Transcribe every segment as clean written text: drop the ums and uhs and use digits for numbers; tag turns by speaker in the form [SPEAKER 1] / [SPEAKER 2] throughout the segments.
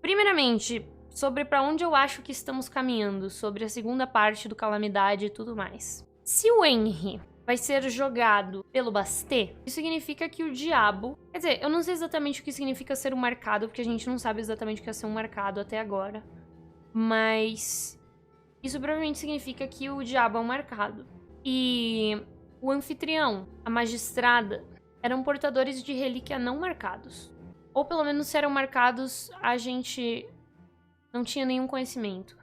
[SPEAKER 1] Primeiramente, sobre pra onde eu acho que estamos caminhando, sobre a segunda parte do Calamidade e tudo mais. Se o Henry vai ser jogado pelo Bastet, isso significa que o diabo... Quer dizer, eu não sei exatamente o que significa ser um marcado, porque a gente não sabe exatamente o que é ser um marcado até agora. Mas isso provavelmente significa que o diabo é um marcado. E o anfitrião, a magistrada, eram portadores de relíquia não marcados. Ou pelo menos se eram marcados, a gente não tinha nenhum conhecimento.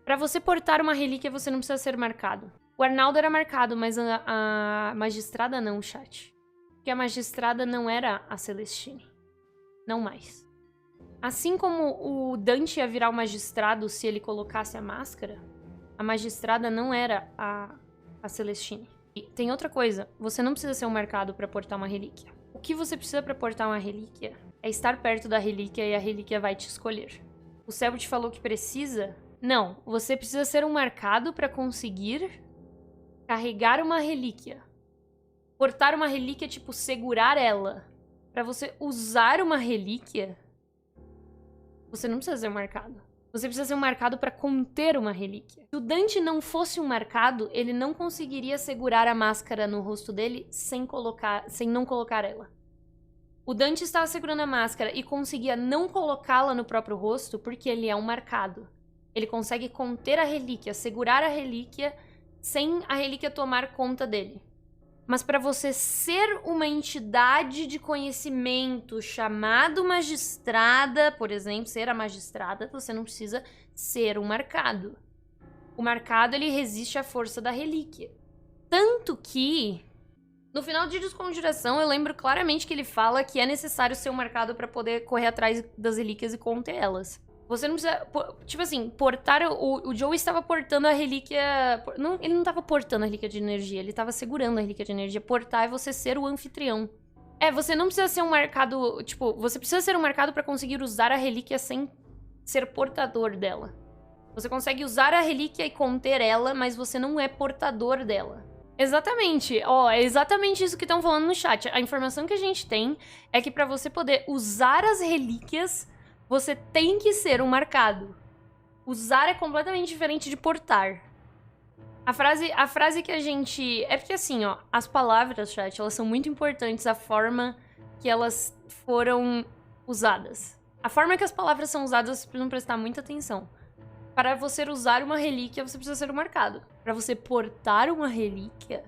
[SPEAKER 1] Pra você portar uma relíquia, você não precisa ser marcado. O Arnaldo era marcado, mas a magistrada não, chat. Porque a magistrada não era a Celestine. Não mais. Assim como o Dante ia virar o magistrado se ele colocasse a máscara, a magistrada não era a Celestine. E tem outra coisa, você não precisa ser um marcado pra portar uma relíquia. O que você precisa pra portar uma relíquia é estar perto da relíquia e a relíquia vai te escolher. O Selby te falou que precisa? Não, você precisa ser um marcado pra conseguir carregar uma relíquia. Portar uma relíquia, tipo, segurar ela. Pra você usar uma relíquia, você não precisa ser um marcado. Você precisa ser um marcado pra conter uma relíquia. Se o Dante não fosse um marcado, ele não conseguiria segurar a máscara no rosto dele sem não colocar ela. O Dante estava segurando a máscara e conseguia não colocá-la no próprio rosto porque ele é um marcado. Ele consegue conter a relíquia, segurar a relíquia sem a relíquia tomar conta dele. Mas para você ser uma entidade de conhecimento chamado magistrada, por exemplo, ser a magistrada, você não precisa ser um marcado. O marcado, ele resiste à força da relíquia. Tanto que, no final de Desconjuração, eu lembro claramente que ele fala que é necessário ser um marcado para poder correr atrás das relíquias e conter elas. Você não precisa... Tipo assim, portar... O Joe estava portando a relíquia... Não, ele não estava portando a relíquia de energia, ele estava segurando a relíquia de energia. Portar é você ser o anfitrião. Você não precisa ser um marcado... Tipo, você precisa ser um marcado para conseguir usar a relíquia sem ser portador dela. Você consegue usar a relíquia e conter ela, mas você não é portador dela. Exatamente. É exatamente isso que estão falando no chat. A informação que a gente tem é que para você poder usar as relíquias... Você tem que ser um marcado. Usar é completamente diferente de portar. A frase que a gente... É porque assim, as palavras, chat, elas são muito importantes, a forma que elas foram usadas. A forma que as palavras são usadas, você precisa prestar muita atenção. Para você usar uma relíquia, você precisa ser um marcado. Para você portar uma relíquia,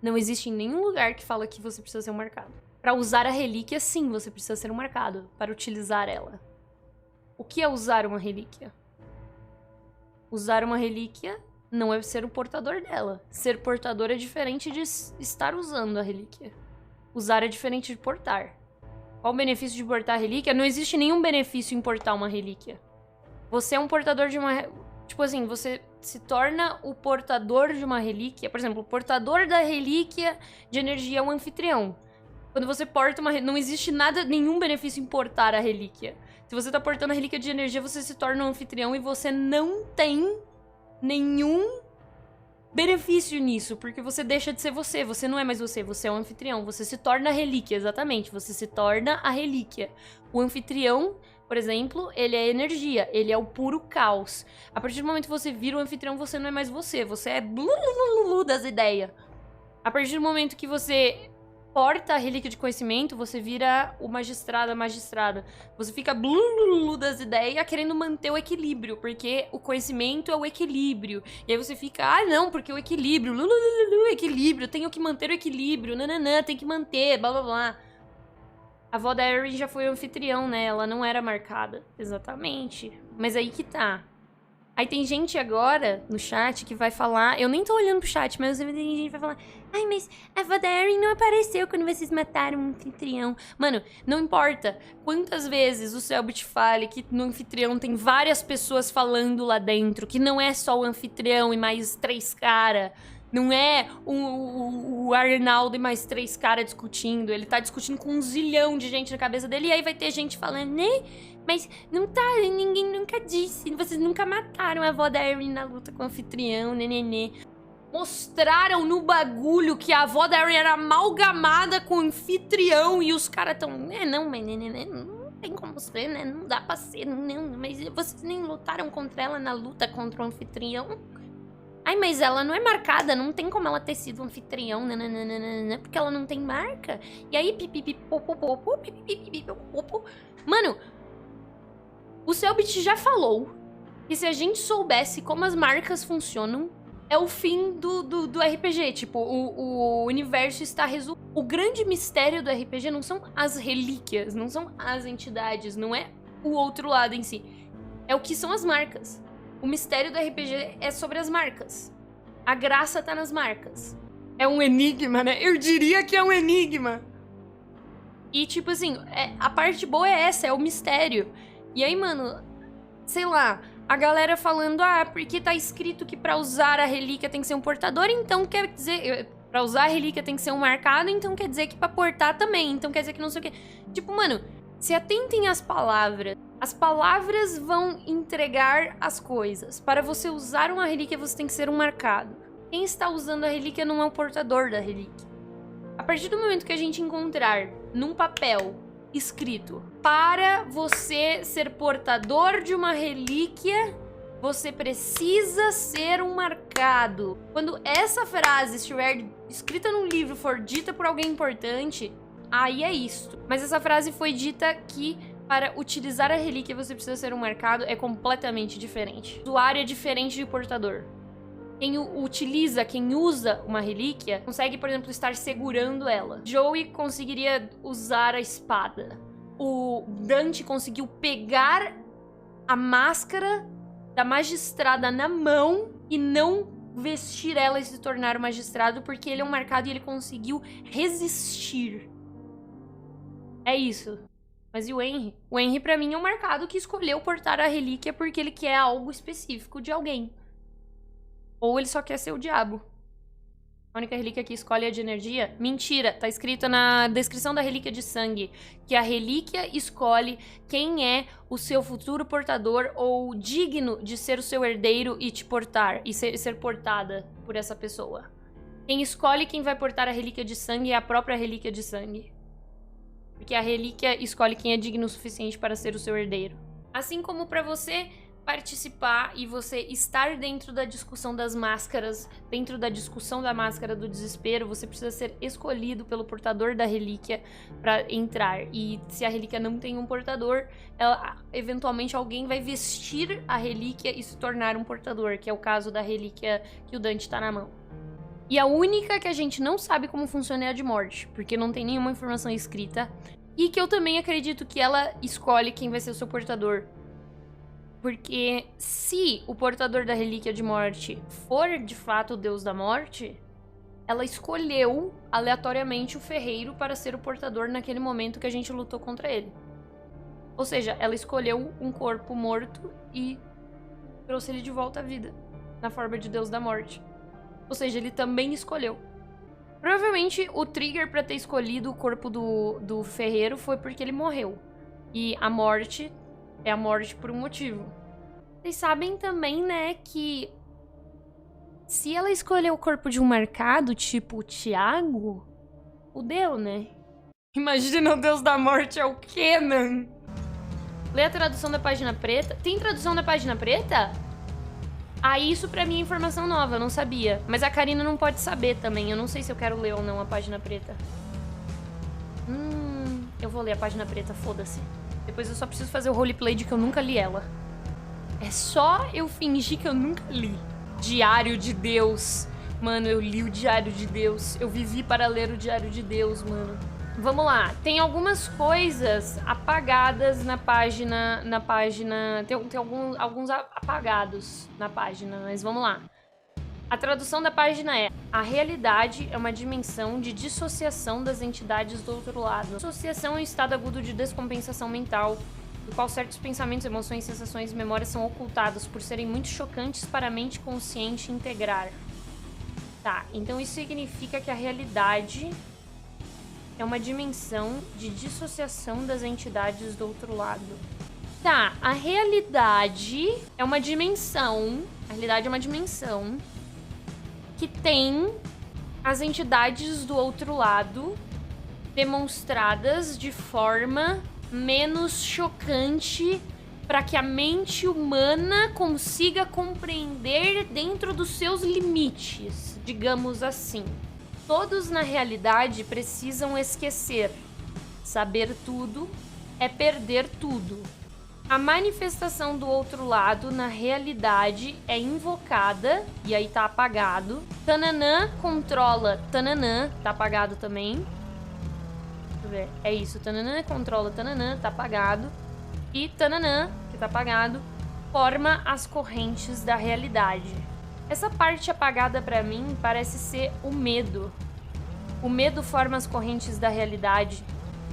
[SPEAKER 1] não existe em nenhum lugar que fala que você precisa ser um marcado. Para usar a relíquia, sim, você precisa ser um marcado para utilizar ela. O que é usar uma relíquia? Usar uma relíquia não é ser o portador dela. Ser portador é diferente de estar usando a relíquia. Usar é diferente de portar. Qual o benefício de portar a relíquia? Não existe nenhum benefício em portar uma relíquia. Você é um portador de uma... Tipo assim, você se torna o portador de uma relíquia. Por exemplo, o portador da relíquia de energia é um anfitrião. Quando você porta uma... Não existe nenhum benefício em portar a relíquia. Se você tá portando a relíquia de energia, você se torna um anfitrião e você não tem nenhum benefício nisso, porque você deixa de ser você. Você não é mais você, você é um anfitrião. Você se torna a relíquia, exatamente. Você se torna a relíquia. O anfitrião, por exemplo, ele é energia. Ele é o puro caos. A partir do momento que você vira o anfitrião, você não é mais você. Você é blulululu das ideias. A partir do momento que você... porta a relíquia de conhecimento, você vira o magistrado, a magistrada. Você fica blulululu das ideias querendo manter o equilíbrio, porque o conhecimento é o equilíbrio. E aí você fica, não, porque o equilíbrio, lulululu, equilíbrio, tenho que manter o equilíbrio, nananã, tem que manter, blá blá blá. A avó da Erin já foi o anfitrião, né? Ela não era marcada. Exatamente. Mas aí que tá. Aí tem gente agora no chat que vai falar... Eu nem tô olhando pro chat, mas tem gente que vai falar... Ai, mas a avó da Erin não apareceu quando vocês mataram o anfitrião. Mano, não importa quantas vezes o Selby te fale que no anfitrião tem várias pessoas falando lá dentro, que não é só o anfitrião e mais 3 caras. Não é o Arnaldo e mais 3 caras discutindo. Ele tá discutindo com 1 zilhão de gente na cabeça dele. E aí vai ter gente falando, né? Mas não tá, ninguém nunca disse. Vocês nunca mataram a avó da Erin na luta com o anfitrião, nenenê. Mostraram no bagulho que a avó da Erin era amalgamada com o anfitrião. E os caras tão, não, mas nenenê, tem como ser, né? Não dá pra ser, não. Mas vocês nem lutaram contra ela na luta contra o anfitrião? Ai, mas ela não é marcada, não tem como ela ter sido anfitrião, nananana, porque ela não tem marca. E aí, pipipipopopopo. Mano, o Selbit já falou que se a gente soubesse como as marcas funcionam, é o fim do RPG. Tipo, o universo está resolvido. O grande mistério do RPG não são as relíquias, não são as entidades, não é o outro lado em si. É o que são as marcas. O mistério do RPG é sobre as marcas. A graça tá nas marcas. É um enigma, né? Eu diria que é um enigma. E, tipo assim, a parte boa é essa, é o mistério. E aí, mano, sei lá, a galera falando, porque tá escrito que pra usar a relíquia tem que ser um portador, então quer dizer... Pra usar a relíquia tem que ser um marcado, então quer dizer que pra portar também, então quer dizer que não sei o quê. Tipo, mano, se atentem às palavras. As palavras vão entregar as coisas. Para você usar uma relíquia, você tem que ser um marcado. Quem está usando a relíquia não é o portador da relíquia. A partir do momento que a gente encontrar num papel escrito, para você ser portador de uma relíquia, você precisa ser um marcado. Quando essa frase estiver escrita num livro, for dita por alguém importante, aí é isto. Mas essa frase foi dita que para utilizar a relíquia você precisa ser um marcado, é completamente diferente. O usuário é diferente de portador. Quem utiliza, quem usa uma relíquia, consegue, por exemplo, estar segurando ela. Joey conseguiria usar a espada. O Dante conseguiu pegar a máscara da magistrada na mão e não vestir ela e se tornar um magistrado, porque ele é um marcado e ele conseguiu resistir. É isso. Mas e o Henry? O Henry, pra mim, é um marcado que escolheu portar a relíquia porque ele quer algo específico de alguém. Ou ele só quer ser o diabo. A única relíquia que escolhe é de energia? Mentira, tá escrito na descrição da relíquia de sangue que a relíquia escolhe quem é o seu futuro portador ou digno de ser o seu herdeiro e te portar, e ser portada por essa pessoa. Quem escolhe quem vai portar a relíquia de sangue é a própria relíquia de sangue. Porque a relíquia escolhe quem é digno o suficiente para ser o seu herdeiro. Assim como para você participar e você estar dentro da discussão das máscaras, dentro da discussão da máscara do desespero, você precisa ser escolhido pelo portador da relíquia para entrar. E se a relíquia não tem um portador, eventualmente alguém vai vestir a relíquia e se tornar um portador, que é o caso da relíquia que o Dante tá na mão. E a única que a gente não sabe como funciona é a de morte, porque não tem nenhuma informação escrita. E que eu também acredito que ela escolhe quem vai ser o seu portador. Porque se o portador da relíquia de morte for de fato o deus da morte, ela escolheu aleatoriamente o ferreiro para ser o portador naquele momento que a gente lutou contra ele. Ou seja, ela escolheu um corpo morto e trouxe ele de volta à vida, na forma de deus da morte. Ou seja, ele também escolheu. Provavelmente o trigger para ter escolhido o corpo do ferreiro foi porque ele morreu. E a morte é a morte por um motivo. Vocês sabem também, né, que se ela escolher o corpo de um marcado, tipo o Thiago, fudeu, né? Imagina o deus da morte é o Kenan. Lê a tradução da página preta. Tem tradução da página preta? Isso pra mim é informação nova, eu não sabia. Mas a Karina não pode saber também. Eu não sei se eu quero ler ou não a página preta. Eu vou ler a página preta, foda-se. Depois eu só preciso fazer o roleplay de que eu nunca li ela. É só eu fingir que eu nunca li. Diário de Deus. Mano, eu li o Diário de Deus. Eu vivi para ler o Diário de Deus, mano. Vamos lá. Tem algumas coisas apagadas na página. Tem alguns apagados na página, mas vamos lá. A tradução da página é: a realidade é uma dimensão de dissociação das entidades do outro lado. Dissociação é um estado agudo de descompensação mental, no qual certos pensamentos, emoções, sensações e memórias são ocultados por serem muito chocantes para a mente consciente integrar. Tá, então isso significa que a realidade é uma dimensão de dissociação das entidades do outro lado. Tá, a realidade é uma dimensão. A realidade é uma dimensão que tem as entidades do outro lado demonstradas de forma menos chocante para que a mente humana consiga compreender dentro dos seus limites, digamos assim. Todos na realidade precisam esquecer. Saber tudo é perder tudo. A manifestação do outro lado na realidade é invocada, e aí tá apagado. Tananã controla Tananã, tá apagado também. Deixa eu ver, é isso, Tananã controla Tananã, tá apagado. E Tananã, que tá apagado, forma as correntes da realidade. Essa parte apagada pra mim parece ser o medo. O medo forma as correntes da realidade.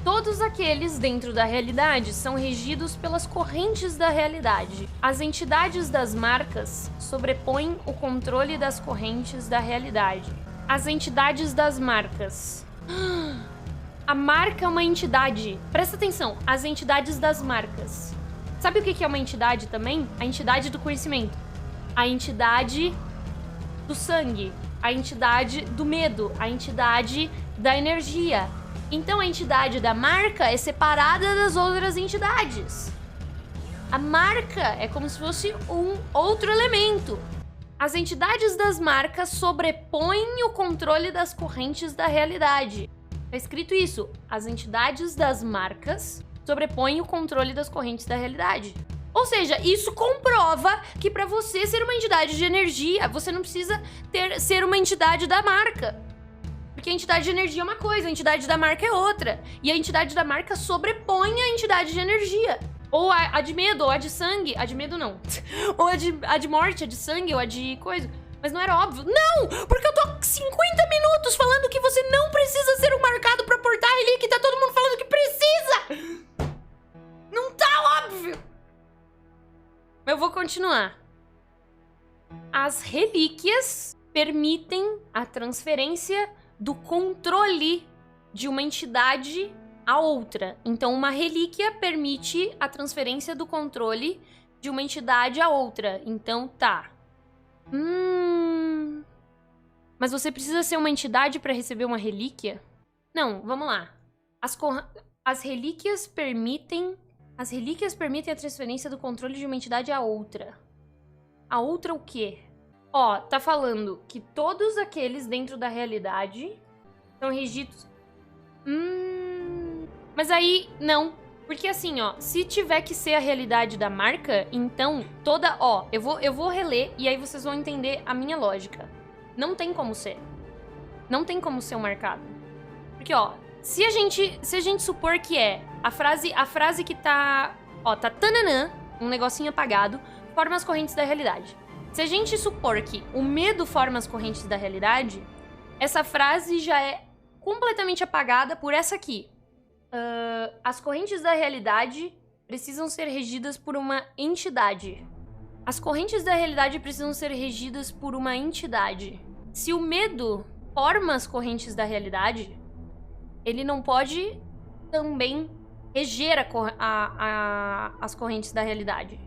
[SPEAKER 1] Todos aqueles dentro da realidade são regidos pelas correntes da realidade. As entidades das marcas sobrepõem o controle das correntes da realidade. As entidades das marcas. A marca é uma entidade. Presta atenção, as entidades das marcas. Sabe o que é uma entidade também? A entidade do conhecimento. A entidade do sangue. A entidade do medo. A entidade da energia. Então a entidade da marca é separada das outras entidades. A marca é como se fosse um outro elemento. As entidades das marcas sobrepõem o controle das correntes da realidade. Tá escrito isso. As entidades das marcas sobrepõem o controle das correntes da realidade. Ou seja, isso comprova que para você ser uma entidade de energia, você não precisa ser uma entidade da marca. Porque a entidade de energia é uma coisa, a entidade da marca é outra. E a entidade da marca sobrepõe a entidade de energia. Ou a de medo, ou a de sangue. A de medo não. Ou a de morte, a de sangue, ou a de coisa. Mas não era óbvio. Não! Porque eu tô 50 minutos falando que você não precisa ser um marcado pra portar relíquia e tá todo mundo falando que precisa! Não tá óbvio! Eu vou continuar. As relíquias permitem a transferência do controle de uma entidade a outra. Então, uma relíquia permite a transferência do controle de uma entidade a outra. Então, tá. Mas você precisa ser uma entidade para receber uma relíquia? Não, vamos lá. As relíquias permitem a transferência do controle de uma entidade a outra. A outra o quê? Ó, tá falando que todos aqueles dentro da realidade são regidos... Mas aí, não. Porque assim, ó, se tiver que ser a realidade da marca, então toda... Ó, eu vou reler e aí vocês vão entender a minha lógica. Não tem como ser. Não tem como ser um marcado. Porque, ó, se a gente supor que é a frase que tá... Ó, tá tananã, um negocinho apagado, forma as correntes da realidade. Se a gente supor que o medo forma as correntes da realidade, essa frase já é completamente apagada por essa aqui. As correntes da realidade precisam ser regidas por uma entidade. As correntes da realidade precisam ser regidas por uma entidade. Se o medo forma as correntes da realidade, ele não pode também reger as correntes da realidade.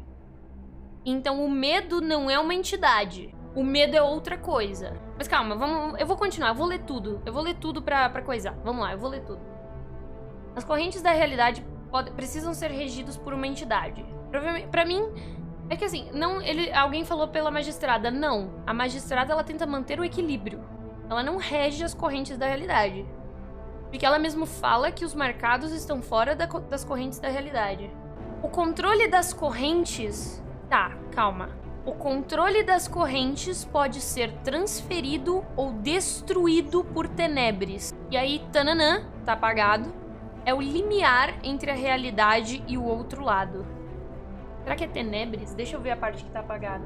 [SPEAKER 1] Então, o medo não é uma entidade. O medo é outra coisa. Mas calma, eu vou continuar, eu vou ler tudo. Eu vou ler tudo pra coisar. Vamos lá, eu vou ler tudo. As correntes da realidade precisam ser regidas por uma entidade. Pra mim, é que assim, alguém falou pela magistrada. Não, a magistrada ela tenta manter o equilíbrio. Ela não rege as correntes da realidade. Porque ela mesmo fala que os marcados estão fora das correntes da realidade. O controle das correntes... Tá, calma. O controle das correntes pode ser transferido ou destruído por tenebres. E aí, tananã, tá apagado. É o limiar entre a realidade e o outro lado. Será que é tenebres? Deixa eu ver a parte que tá apagada.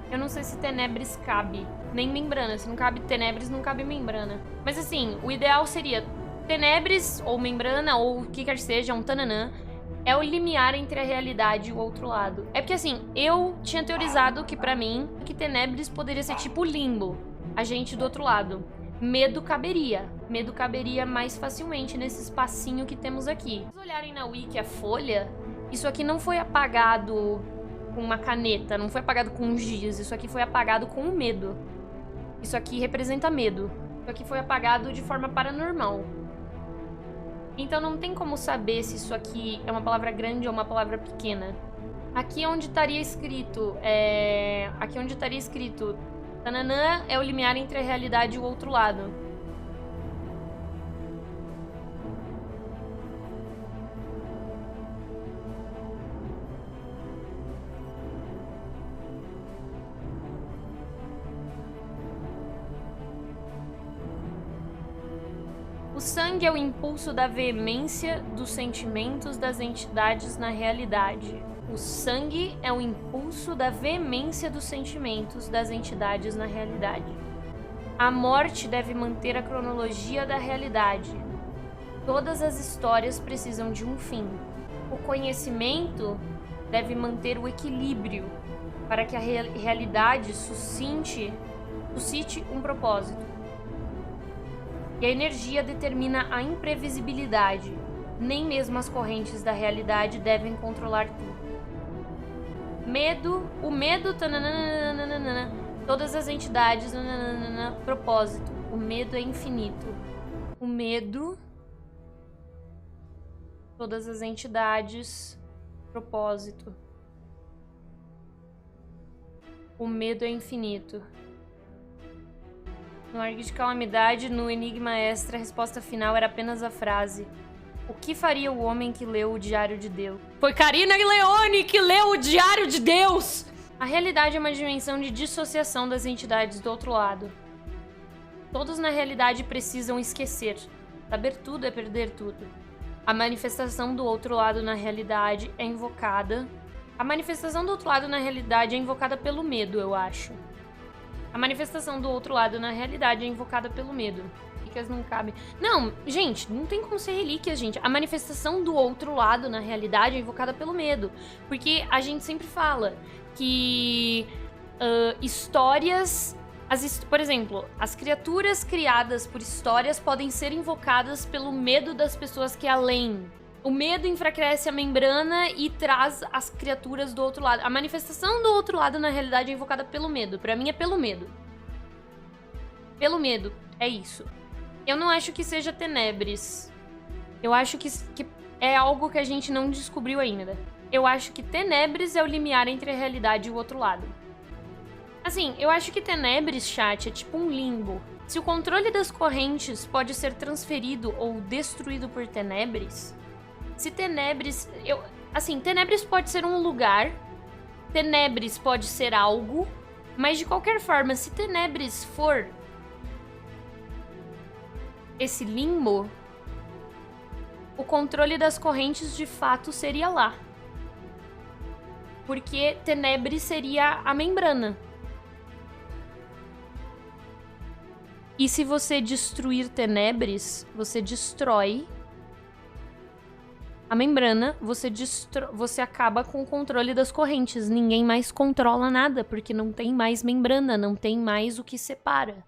[SPEAKER 1] Eu não sei se tenebres cabe. Nem membrana. Se não cabe tenebres, não cabe membrana. Mas assim, o ideal seria tenebres ou membrana ou o que quer que seja, um tananã. É o limiar entre a realidade e o outro lado. É porque assim, eu tinha teorizado que pra mim, que tenebres poderia ser tipo limbo. A gente do outro lado. Medo caberia. Medo caberia mais facilmente nesse espacinho que temos aqui. Se vocês olharem na wiki a folha, isso aqui não foi apagado com uma caneta, não foi apagado com um giz. Isso aqui foi apagado com o medo. Isso aqui representa medo. Isso aqui foi apagado de forma paranormal. Então não tem como saber se isso aqui é uma palavra grande ou uma palavra pequena. Aqui onde estaria escrito... Aqui onde estaria escrito... Tananã é o limiar entre a realidade e o outro lado. O sangue é o impulso da veemência dos sentimentos das entidades na realidade. O sangue é o impulso da veemência dos sentimentos das entidades na realidade. A morte deve manter a cronologia da realidade. Todas as histórias precisam de um fim. O conhecimento deve manter o equilíbrio para que a realidade suscite um propósito. E a energia determina a imprevisibilidade. Nem mesmo as correntes da realidade devem controlar tudo. O medo, tananana, todas as entidades, tananana, propósito. O medo é infinito. O medo, todas as entidades, propósito. O medo é infinito. No Argue de Calamidade, no Enigma Extra, a resposta final era apenas a frase: o que faria o homem que leu o Diário de Deus? Foi Karina Leone que leu o Diário de Deus! A realidade é uma dimensão de dissociação das entidades do outro lado. Todos na realidade precisam esquecer. Saber tudo é perder tudo. A manifestação do outro lado na realidade é invocada... A manifestação do outro lado na realidade é invocada pelo medo, eu acho. A manifestação do outro lado na realidade é invocada pelo medo. Relíquias não cabem. Não, gente, não tem como ser relíquias, gente. A manifestação do outro lado na realidade é invocada pelo medo. Porque a gente sempre fala que histórias... Por exemplo, as criaturas criadas por histórias podem ser invocadas pelo medo das pessoas que além. O medo enfraquece a membrana e traz as criaturas do outro lado. A manifestação do outro lado, na realidade, é invocada pelo medo. Pra mim, é pelo medo. Pelo medo. É isso. Eu não acho que seja Tenebris. Eu acho que é algo que a gente não descobriu ainda. Eu acho que Tenebris é o limiar entre a realidade e o outro lado. Assim, eu acho que Tenebris, chat, é tipo um limbo. Se o controle das correntes pode ser transferido ou destruído por Tenebris... Se Tenebris... Tenebris pode ser um lugar, Tenebris pode ser algo, mas de qualquer forma, se Tenebris for esse limbo, o controle das correntes de fato seria lá. Porque Tenebris seria a membrana. E se você destruir Tenebris, você destrói a membrana, você acaba com o controle das correntes. Ninguém mais controla nada, porque não tem mais membrana, não tem mais o que separa.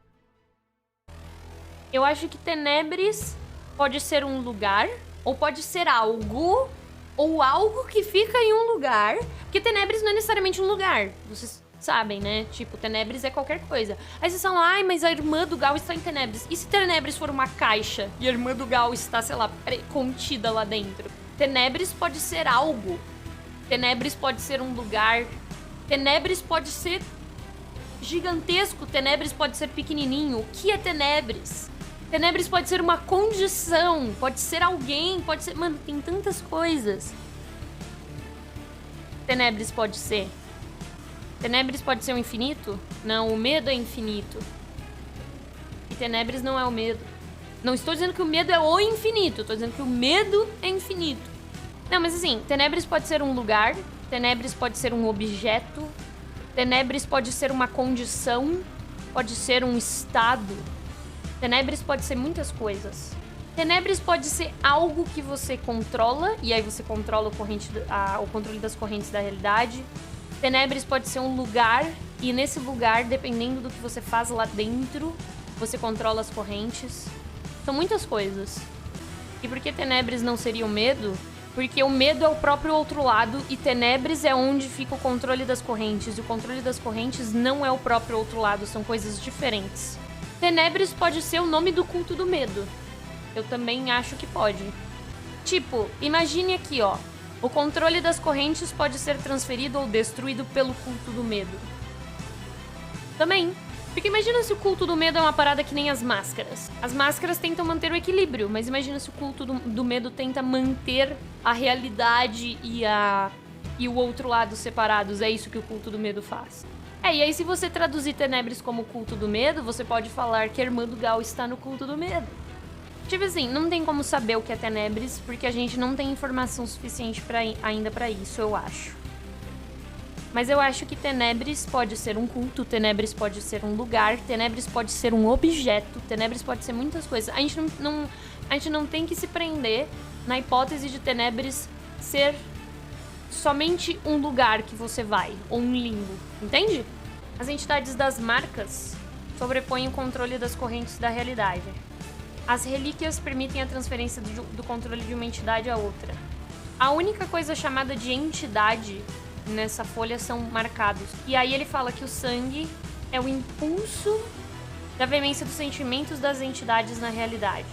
[SPEAKER 1] Eu acho que Tenebris pode ser um lugar, ou pode ser algo, ou algo que fica em um lugar, porque Tenebris não é necessariamente um lugar, vocês sabem, né? Tipo, Tenebris é qualquer coisa. Aí vocês falam, ai, mas a irmã do Gal está em Tenebris. E se Tenebris for uma caixa e a irmã do Gal está, sei lá, contida lá dentro? Tenebris pode ser algo. Tenebris pode ser um lugar. Tenebris pode ser gigantesco. Tenebris pode ser pequenininho. O que é Tenebris? Tenebris pode ser uma condição. Pode ser alguém. Pode ser... Mano, tem tantas coisas. Tenebris pode ser. Tenebris pode ser o infinito? Não, o medo é infinito. E Tenebris não é o medo. Não estou dizendo que o medo é o infinito, estou dizendo que o medo é infinito. Não, mas assim, Tenebris pode ser um lugar, Tenebris pode ser um objeto, Tenebris pode ser uma condição, pode ser um estado. Tenebris pode ser muitas coisas. Tenebris pode ser algo que você controla, e aí você controla o controle das correntes da realidade. Tenebris pode ser um lugar, e nesse lugar, dependendo do que você faz lá dentro, você controla as correntes. São muitas coisas. E por que Tenebris não seria o medo? Porque o medo é o próprio outro lado e Tenebris é onde fica o controle das correntes. E o controle das correntes não é o próprio outro lado, são coisas diferentes. Tenebris pode ser o nome do culto do medo. Eu também acho que pode. Tipo, imagine aqui, ó. O controle das correntes pode ser transferido ou destruído pelo culto do medo. Também. Porque imagina se o culto do medo é uma parada que nem as máscaras. As máscaras tentam manter o equilíbrio, mas imagina se o culto do medo tenta manter a realidade e o outro lado separados. É isso que o culto do medo faz. E aí se você traduzir Tenebris como culto do medo, você pode falar que a irmã do Gal está no culto do medo. Tipo assim, não tem como saber o que é Tenebris, porque a gente não tem informação suficiente ainda pra isso, eu acho. Mas eu acho que Tenebris pode ser um culto, Tenebris pode ser um lugar, Tenebris pode ser um objeto, Tenebris pode ser muitas coisas. A gente não tem que se prender na hipótese de Tenebris ser somente um lugar que você vai, ou um limbo, entende? As entidades das marcas sobrepõem o controle das correntes da realidade. As relíquias permitem a transferência do controle de uma entidade a outra. A única coisa chamada de entidade nessa folha são marcados. E aí ele fala que o sangue é o impulso da veemência dos sentimentos das entidades na realidade.